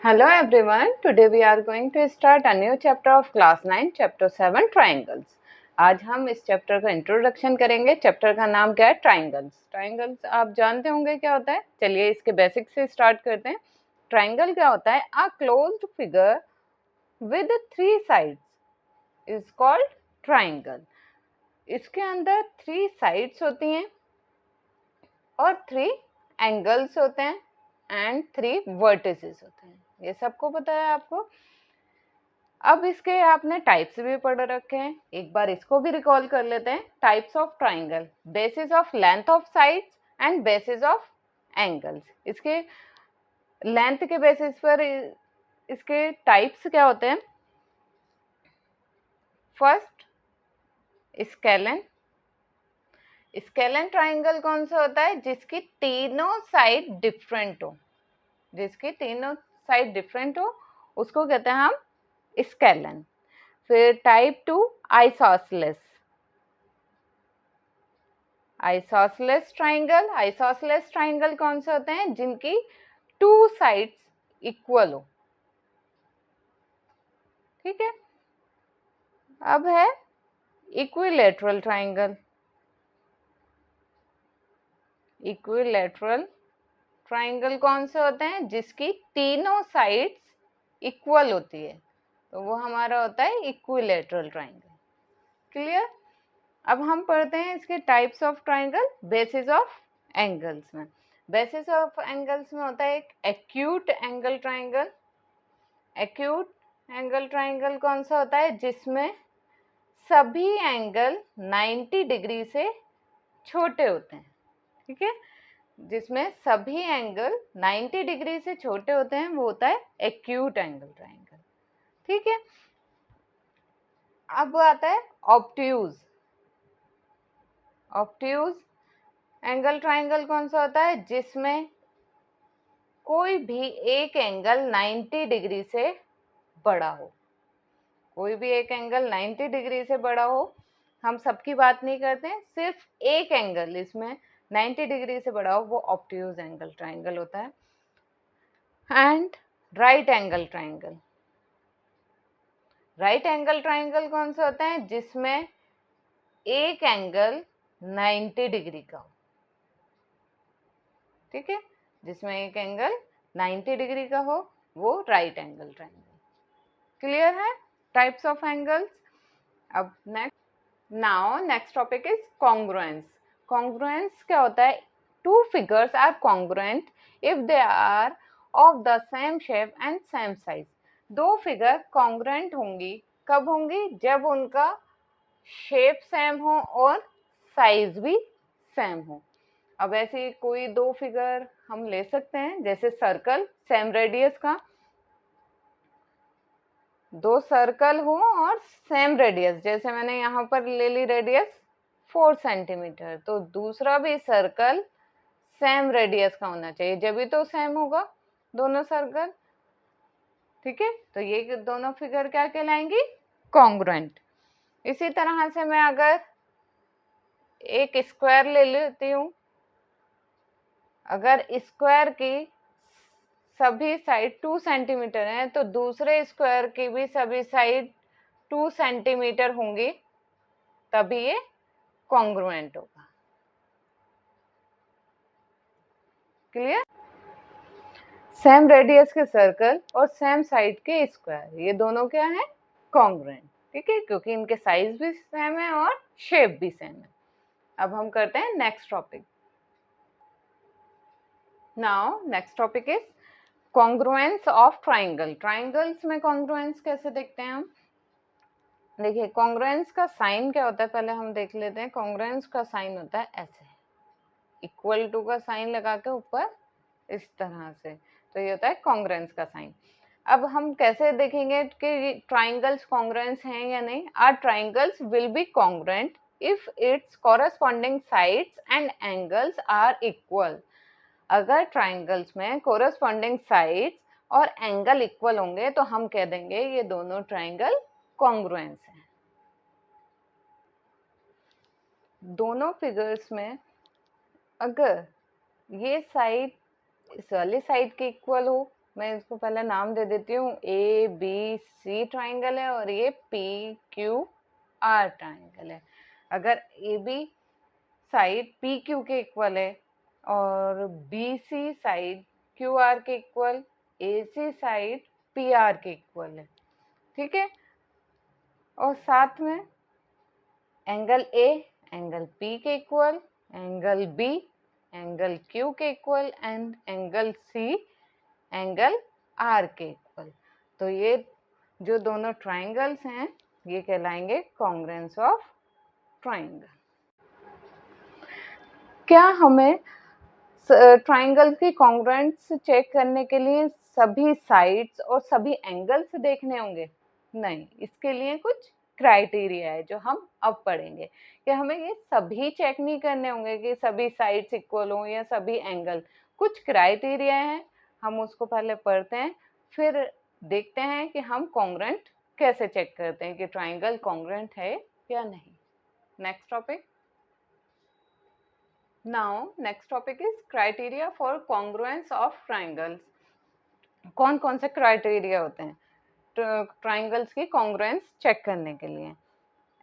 Hello everyone. Today we are going to start a new chapter of class 9, chapter 7 triangles. आज हम इस chapter का introduction करेंगे. Chapter का नाम क्या है? ट्राइंगल्स. ट्राइंगल्स आप जानते होंगे क्या होता है. चलिए इसके बेसिक से स्टार्ट करते हैं. ट्राइंगल क्या होता है? A closed figure with 3 sides is called triangle. इसके अंदर 3 साइड्स होती हैं और 3 एंगल्स होते हैं एंड 3 वर्टिसेस होते हैं. ये सबको पता है आपको. अब इसके आपने टाइप्स भी पढ़ रखे हैं. एक बार इसको भी रिकॉल कर लेते हैं. Types of triangle, basis of length of sides and bases of angles. इसके लेंथ के बेसिस पर इसके टाइप्स क्या होते हैं? First, scalene. स्केलन ट्राइंगल कौन सा होता है? जिसकी तीनों साइड डिफरेंट हो. जिसकी तीनों साइड डिफरेंट हो उसको कहते हैं हम स्केलन. फिर type 2, isosceles. Isosceles triangle. Isosceles triangle कौन से होते हैं? जिनकी 2 साइड्स इक्वल हो. ठीक है. अब है इक्विलैटरल ट्राइंगल. इक्विलैटरल ट्राइंगल कौन से होते हैं? जिसकी तीनों साइड्स इक्वल होती है, तो वो हमारा होता है इक्विलैटरल ट्राइंगल. क्लियर. अब हम पढ़ते हैं इसके types of triangle basis of angles में. बेसिस ऑफ एंगल्स में होता है एक acute angle triangle. Acute angle triangle कौन सा होता है? जिसमें सभी एंगल 90 डिग्री से छोटे होते हैं. ठीक है. जिसमें सभी एंगल 90 डिग्री से छोटे होते हैं वो होता है एक्यूट एंगल ट्राइंगल. ठीक है. अब आता है ऑब्ट्यूज. ऑब्ट्यूज एंगल ट्राइंगल कौन सा होता है? जिसमें कोई भी एक एंगल 90 डिग्री से बड़ा हो. कोई भी एक एंगल 90 डिग्री से बड़ा हो. हम सबकी बात नहीं करते हैं, सिर्फ एक एंगल इसमें 90 डिग्री से बड़ा हो, वो ऑब्ट्यूज एंगल ट्राइंगल होता है. And right angle triangle. Right angle triangle कौन सा होता है? जिसमें एक एंगल 90 डिग्री का हो. ठीक है. जिसमें एक एंगल 90 डिग्री का हो वो राइट एंगल ट्राइंगल. क्लियर है टाइप्स ऑफ एंगल्स. अब next topic is congruence. Congruence क्या होता है? Two figures are congruent if they are of the same shape and same size. दो फिगर कॉन्ग्रुएंट होंगी. कब होंगी? जब उनका शेप सेम हो और साइज भी सेम हो. अब ऐसी कोई दो फिगर हम ले सकते हैं, जैसे सर्कल सेम रेडियस का. दो सर्कल हो और सेम रेडियस, जैसे मैंने यहाँ पर ले ली रेडियस 4 सेंटीमीटर, तो दूसरा भी सर्कल सेम रेडियस का होना चाहिए, जब भी तो सेम होगा दोनों सर्कल. ठीक है. तो ये दोनों फिगर क्या कहलाएंगी? कॉन्ग्रुएंट. इसी तरह से मैं अगर एक स्क्वायर ले लेती हूँ, अगर स्क्वायर की सभी साइड 2 सेंटीमीटर हैं तो दूसरे स्क्वायर की भी सभी साइड 2 सेंटीमीटर होंगी, तभी ये कॉन्ग्रुएंट होगा. क्लियर. सेम रेडियस के सर्कल और सेम साइड के स्क्वायर, ये दोनों क्या है? कॉन्ग्रुएंट. ठीक है, क्योंकि इनके साइज भी सेम है और शेप भी सेम है. अब हम करते हैं next topic. Now next topic is congruence of triangle. Triangles में कॉन्ग्रुएंस कैसे देखते हैं हम? देखिए, कॉन्ग्रुएंस का साइन क्या होता है पहले हम देख लेते हैं. कॉन्ग्रुएंस का साइन होता है ऐसे, इक्वल टू का साइन लगा के ऊपर इस तरह से, तो ये होता है कॉन्ग्रुएंस का साइन. अब हम कैसे देखेंगे कि ट्राइंगल्स कॉन्ग्रुएंस हैं या नहीं? Are triangles will be congruent if its corresponding sides and angles are equal. अगर ट्राइंगल्स में कोरस्पॉन्डिंग साइड्स और एंगल इक्वल होंगे तो हम कह देंगे ये दोनों ट्राइंगल कॉन्ग्रुएंस हैं. दोनों फिगर्स में अगर ये साइड इस वाली साइड के इक्वल हो, मैं इसको पहले नाम दे देती हूँ, ABC ट्राइंगल है और ये PQR ट्राइंगल है। अगर AB साइड PQ के इक्वल है और BC साइड QR के इक्वल, AC साइड PR के इक्वल है, ठीक है। और साथ में एंगल A एंगल P के equal, angle B angle Q के equal and angle C angle R के इक्वल। तो ये जो दोनों ट्राइंगल्स हैं ये कहलाएंगे कॉन्ग्रुएंस ऑफ ट्राइंगल। क्या हमें ट्राइंगल की कॉन्ग्रुएंस चेक करने के लिए सभी साइड्स और सभी एंगल्स देखने होंगे? नहीं, इसके लिए कुछ क्राइटेरिया है जो हम अब पढ़ेंगे कि हमें ये सभी चेक नहीं करने होंगे कि सभी साइड्स इक्वल हो या सभी एंगल। कुछ क्राइटेरिया है, हम उसको पहले पढ़ते हैं, फिर देखते हैं कि हम कॉन्ग्रुएंट कैसे चेक करते हैं कि ट्राइंगल कॉन्ग्रुएंट है या नहीं। Next topic. Now, next topic is criteria for congruence of triangles. कौन कौन से क्राइटेरिया होते हैं ट्राइंगल्स की कॉन्ग्रुएंस चेक करने के लिए?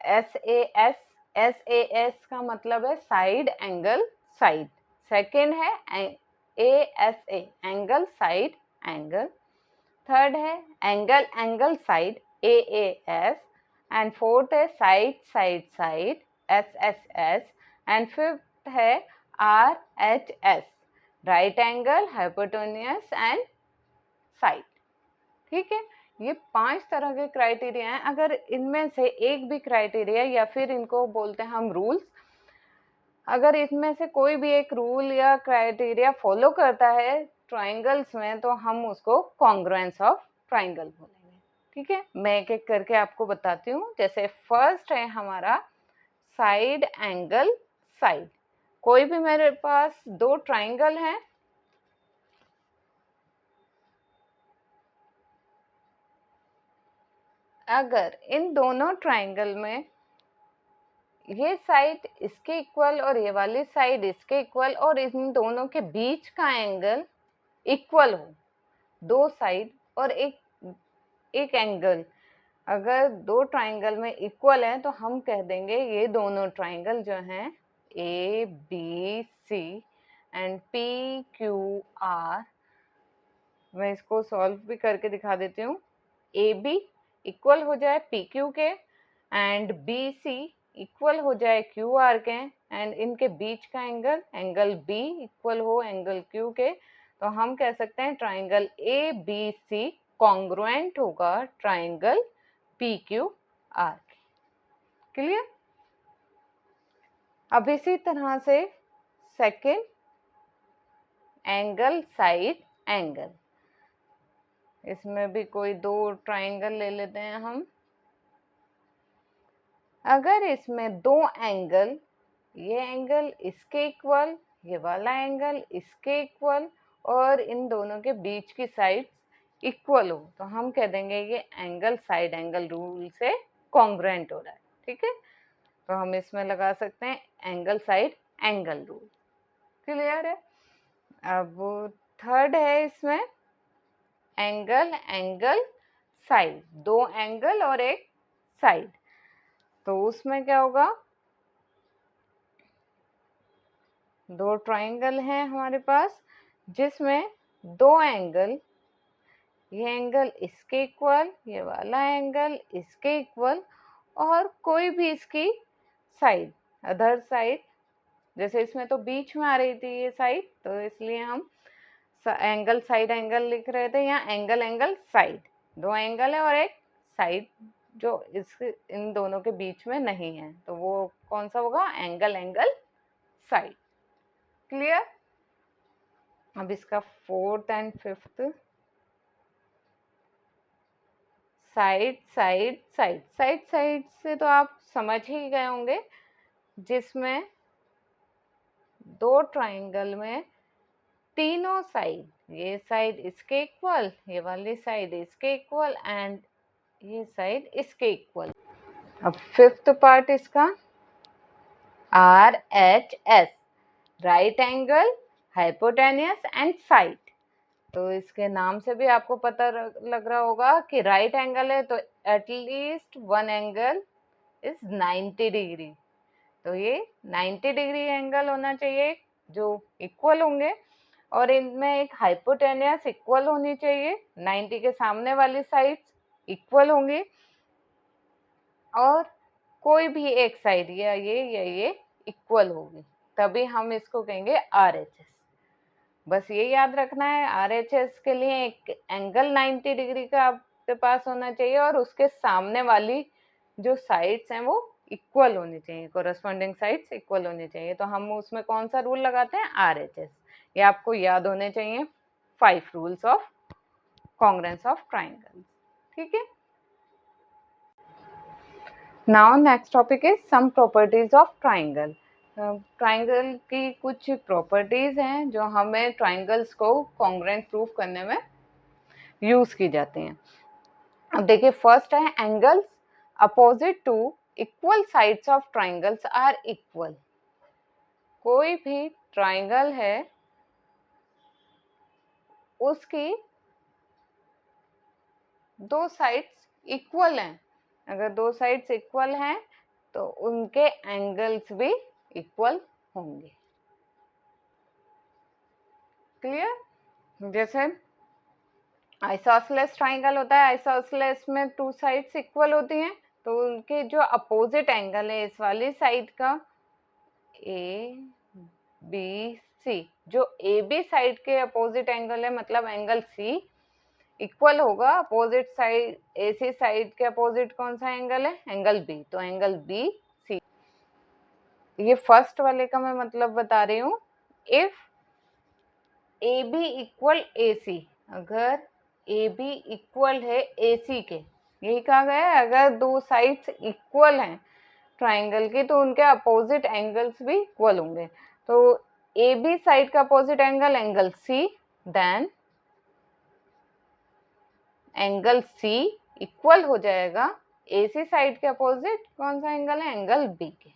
SAS का मतलब है साइड एंगल साइड। सेकेंड है ASA angle side angle. Third है angle angle side AAS and fourth है side side side SSS and fifth है RHS right angle hypotenuse and side. ठीक है, ये 5 तरह के क्राइटेरिया हैं। अगर इनमें से एक भी क्राइटेरिया या फिर इनको बोलते हैं हम रूल्स, अगर इसमें से कोई भी एक रूल या क्राइटेरिया फॉलो करता है ट्राइंगल्स में तो हम उसको कॉन्ग्रुएंस ऑफ ट्राइंगल बोलेंगे। ठीक है, मैं एक एक करके आपको बताती हूँ। जैसे फर्स्ट है हमारा साइड एंगल साइड। कोई भी मेरे पास 2 ट्राइंगल हैं, अगर इन दोनों ट्राइंगल में ये साइड इसके इक्वल और ये वाली साइड इसके इक्वल और इन दोनों के बीच का एंगल इक्वल हो, 2 साइड और एक एंगल अगर 2 ट्राइंगल में इक्वल है तो हम कह देंगे ये दोनों ट्राइंगल जो हैं ABC एंड PQR। मैं इसको सॉल्व भी करके दिखा देती हूँ। AB इक्वल हो जाए PQ के एंड BC इक्वल हो जाए QR के एंड इनके बीच का एंगल B इक्वल हो एंगल Q के, तो हम कह सकते हैं ट्राइंगल ABC कॉन्ग्रुएंट होगा ट्राइंगल PQR। क्लियर? अब इसी तरह से सेकेंड एंगल साइड एंगल, इसमें भी कोई 2 ट्राइंगल ले लेते हैं हम। अगर इसमें 2 एंगल, ये एंगल इसके इक्वल, ये वाला एंगल इसके इक्वल और इन दोनों के बीच की साइड इक्वल हो तो हम कह देंगे ये एंगल साइड एंगल रूल से कॉन्ग्रुएंट हो रहा है। ठीक है, तो हम इसमें लगा सकते हैं angle side angle rule. Clear है? अब थर्ड है इसमें एंगल एंगल साइड, 2 एंगल और एक साइड, तो उसमें क्या होगा, 2 ट्राइंगल हैं हमारे पास जिसमें 2 एंगल, ये एंगल इसके इक्वल, ये वाला एंगल इसके इक्वल और कोई भी इसकी साइड अदर साइड, जैसे इसमें तो बीच में आ रही थी ये साइड तो इसलिए हम एंगल साइड एंगल लिख रहे थे, यहाँ एंगल एंगल साइड, 2 एंगल है और एक साइड जो इन दोनों के बीच में नहीं है तो वो कौन सा होगा, एंगल एंगल साइड। क्लियर? अब इसका fourth and fifth side side side, side side से तो आप समझ ही गए होंगे, जिसमें 2 ट्राइंगल में तीनों साइड, ये साइड इसके इक्वल, ये वाली साइड इसके इक्वल एंड ये साइड इसके इक्वल। अब फिफ्थ पार्ट इसका RHS right angle hypotenuse and side. तो इसके नाम से भी आपको पता लग रहा होगा कि राइट एंगल है, तो at least one angle is 90 degree. तो ये 90 डिग्री एंगल होना चाहिए जो इक्वल होंगे, और इनमें एक हाइपोटेनियस इक्वल होनी चाहिए, 90 के सामने वाली साइड्स इक्वल होंगी, और कोई भी एक साइड या ये इक्वल होगी, तभी हम इसको कहेंगे RHS। बस ये याद रखना है, RHS के लिए एक एंगल 90 डिग्री का आपके पास होना चाहिए, और उसके सामने वाली जो साइड्स हैं वो इक्वल होनी चाहिए, कोरस्पॉन्डिंग साइड्स इक्वल होनी चाहिए। तो हम उसमें कौन सा रूल लगाते हैं? RHS। ये आपको याद होने चाहिए, 5 rules of congruence of triangles. ठीक है। Now next topic is some properties of triangle. Triangle की कुछ प्रॉपर्टीज हैं जो हमें ट्राइंगल्स को कॉन्ग्रुएंट प्रूफ करने में यूज की जाती हैं। अब देखिए, फर्स्ट है angles opposite to equal sides of triangles are equal. कोई भी ट्राइंगल है उसकी दो साइड्स इक्वल हैं, अगर दो साइड्स इक्वल हैं तो उनके एंगल्स भी इक्वल होंगे। क्लियर? जैसे आइसोसेलेस ट्राइंगल होता है, आइसोसेलेस में टू साइड्स इक्वल होती हैं, तो उनके जो अपोजिट एंगल है इस वाली साइड का ABC, जो AB साइड के अपोजिट एंगल है, मतलब एंगल C इक्वल होगा अपोजिट साइड AC साइड के अपोजिट कौन सा एंगल है? Angle B। तो एंगल BC, ये फर्स्ट वाले का मैं मतलब बता रही हूँ। इफ AB इक्वल AC, अगर AB इक्वल है AC के, यही कहा गया है, अगर दो साइड्स इक्वल हैं ट्राइंगल की तो उनके अपोजिट एंगल्स भी इक्वल होंगे। तो AB साइड का opposite angle angle C, then angle C equal हो जाएगा AC साइड के अपोजिट कौन सा एंगल है? एंगल B के।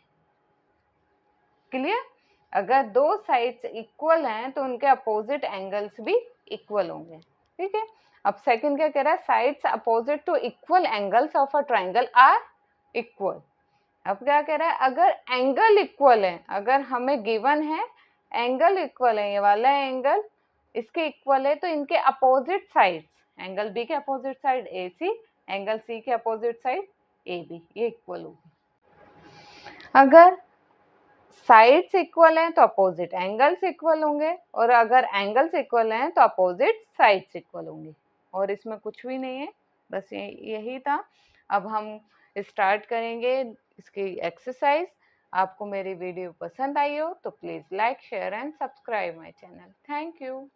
क्लियर? अगर दो साइड्स इक्वल हैं तो उनके अपोजिट एंगल्स भी इक्वल होंगे। ठीक है। अब सेकंड क्या कह रहा है? Sides opposite to equal angles of a triangle are equal. अब क्या कह रहा है? अगर एंगल इक्वल है, अगर हमें गिवन है एंगल इक्वल है, ये वाला एंगल इसके इक्वल है, तो इनके अपोजिट साइड्स, एंगल बी के opposite side AC, angle C के अपोजिट साइड AB, ये इक्वल होगी। अगर साइड्स इक्वल हैं तो अपोजिट एंगल्स इक्वल होंगे, और अगर एंगल्स इक्वल हैं तो अपोजिट साइड्स इक्वल होंगे, और इसमें कुछ भी नहीं है, बस यही था। अब हम स्टार्ट करेंगे इसकी एक्सरसाइज। आपको मेरी वीडियो पसंद आई हो तो please like, share and subscribe my channel. Thank you.